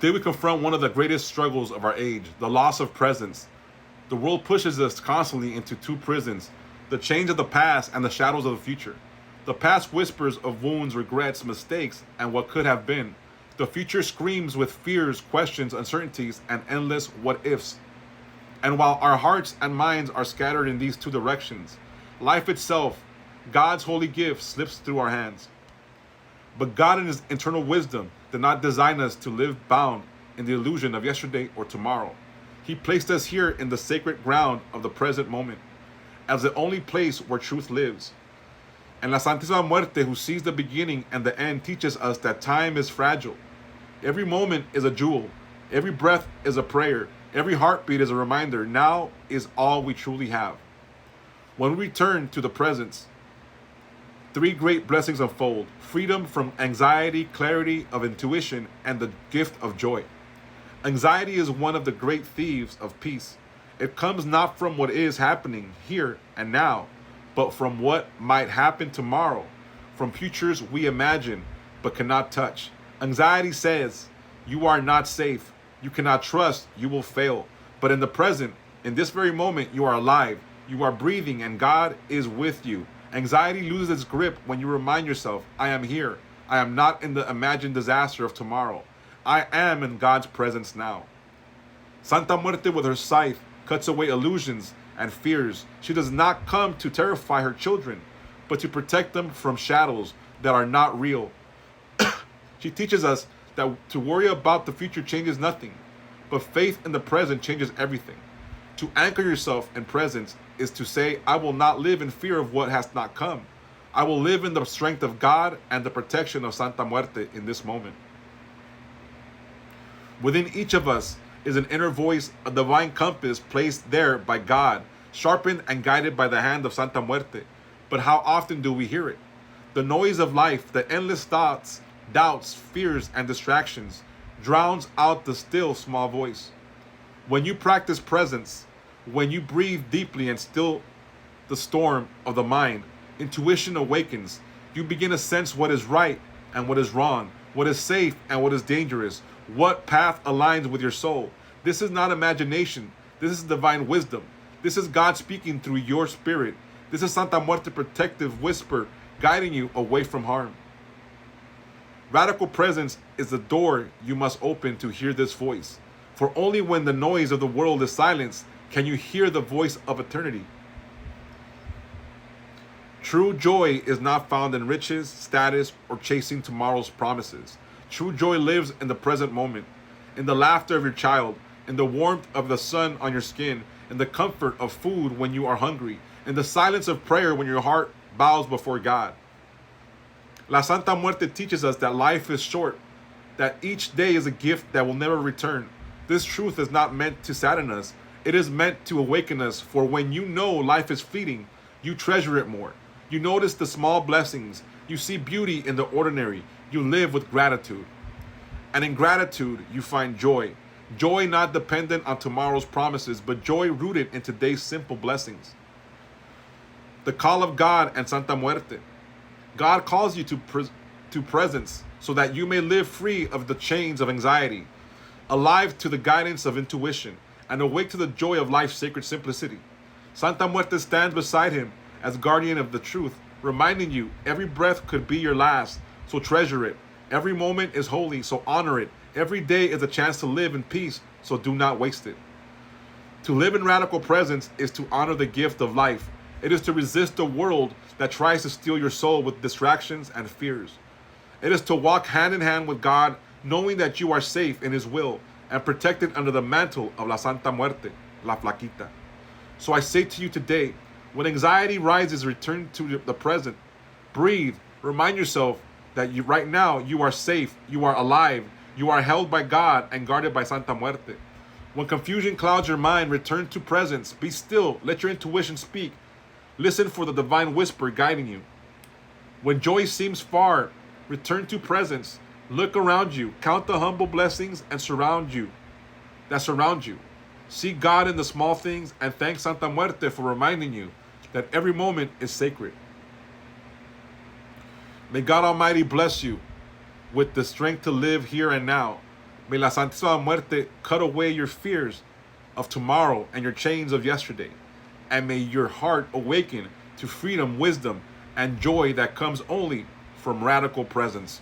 Today we confront one of the greatest struggles of our age, the loss of presence. The world pushes us constantly into two prisons, the change of the past and the shadows of the future. The past whispers of wounds, regrets, mistakes, and what could have been. The future screams with fears, questions, uncertainties, and endless what ifs. And while our hearts and minds are scattered in these two directions, life itself, God's holy gift, slips through our hands. But God, in His eternal wisdom, did not design us to live bound in the illusion of yesterday or tomorrow. He placed us here in the sacred ground of the present moment, as the only place where truth lives. And La Santísima Muerte, who sees the beginning and the end, teaches us that time is fragile. Every moment is a jewel. Every breath is a prayer. Every heartbeat is a reminder. Now is all we truly have. When we return to the presence, three great blessings unfold: freedom from anxiety, clarity of intuition, and the gift of joy. Anxiety is one of the great thieves of peace. It comes not from what is happening here and now, but from what might happen tomorrow, from futures we imagine but cannot touch. Anxiety says, you are not safe, you cannot trust, you will fail. But in the present, in this very moment, you are alive, you are breathing, and God is with you. Anxiety loses its grip when you remind yourself, I am here. I am not in the imagined disaster of tomorrow. I am in God's presence now. Santa Muerte, with her scythe, cuts away illusions and fears. She does not come to terrify her children, but to protect them from shadows that are not real. She teaches us that to worry about the future changes nothing, but faith in the present changes everything. To anchor yourself in presence is to say, I will not live in fear of what has not come. I will live in the strength of God and the protection of Santa Muerte in this moment. Within each of us is an inner voice, a divine compass placed there by God, sharpened and guided by the hand of Santa Muerte. But how often do we hear it? The noise of life, the endless thoughts, doubts, fears, and distractions drowns out the still small voice. When you practice presence, when you breathe deeply and still the storm of the mind, intuition awakens. You begin to sense what is right and what is wrong, what is safe and what is dangerous, what path aligns with your soul. This is not imagination. This is divine wisdom. This is God speaking through your spirit. This is Santa Muerte protective whisper guiding you away from harm. Radical presence is the door you must open to hear this voice. For only when the noise of the world is silenced can you hear the voice of eternity. True joy is not found in riches, status, or chasing tomorrow's promises. True joy lives in the present moment, in the laughter of your child, in the warmth of the sun on your skin, in the comfort of food when you are hungry, in the silence of prayer when your heart bows before God. La Santa Muerte teaches us that life is short, that each day is a gift that will never return. This truth is not meant to sadden us. It is meant to awaken us, for when you know life is fleeting, you treasure it more. You notice the small blessings. You see beauty in the ordinary. You live with gratitude. And in gratitude, you find joy. Joy not dependent on tomorrow's promises, but joy rooted in today's simple blessings. The call of God and Santa Muerte. God calls you to presence so that you may live free of the chains of anxiety, alive to the guidance of intuition, and awake to the joy of life's sacred simplicity. Santa Muerte stands beside him as guardian of the truth, reminding you every breath could be your last, so treasure it. Every moment is holy, so honor it. Every day is a chance to live in peace, so do not waste it. To live in radical presence is to honor the gift of life. It is to resist the world that tries to steal your soul with distractions and fears. It is to walk hand in hand with God, knowing that you are safe in His will and protected under the mantle of La Santa Muerte, La Flaquita. So I say to you today, when anxiety rises, return to the present. Breathe. Remind yourself that right now you are safe, you are alive, you are held by God and guarded by Santa Muerte. When confusion clouds your mind, return to presence. Be still. Let your intuition speak. Listen for the divine whisper guiding you. When joy seems far, return to presence. Look around you. Count the humble blessings that surround you. See God in the small things and thank Santa Muerte for reminding you that every moment is sacred. May God Almighty bless you with the strength to live here and now. May la Santísima Muerte cut away your fears of tomorrow and your chains of yesterday. And may your heart awaken to freedom, wisdom, and joy that comes only from radical presence.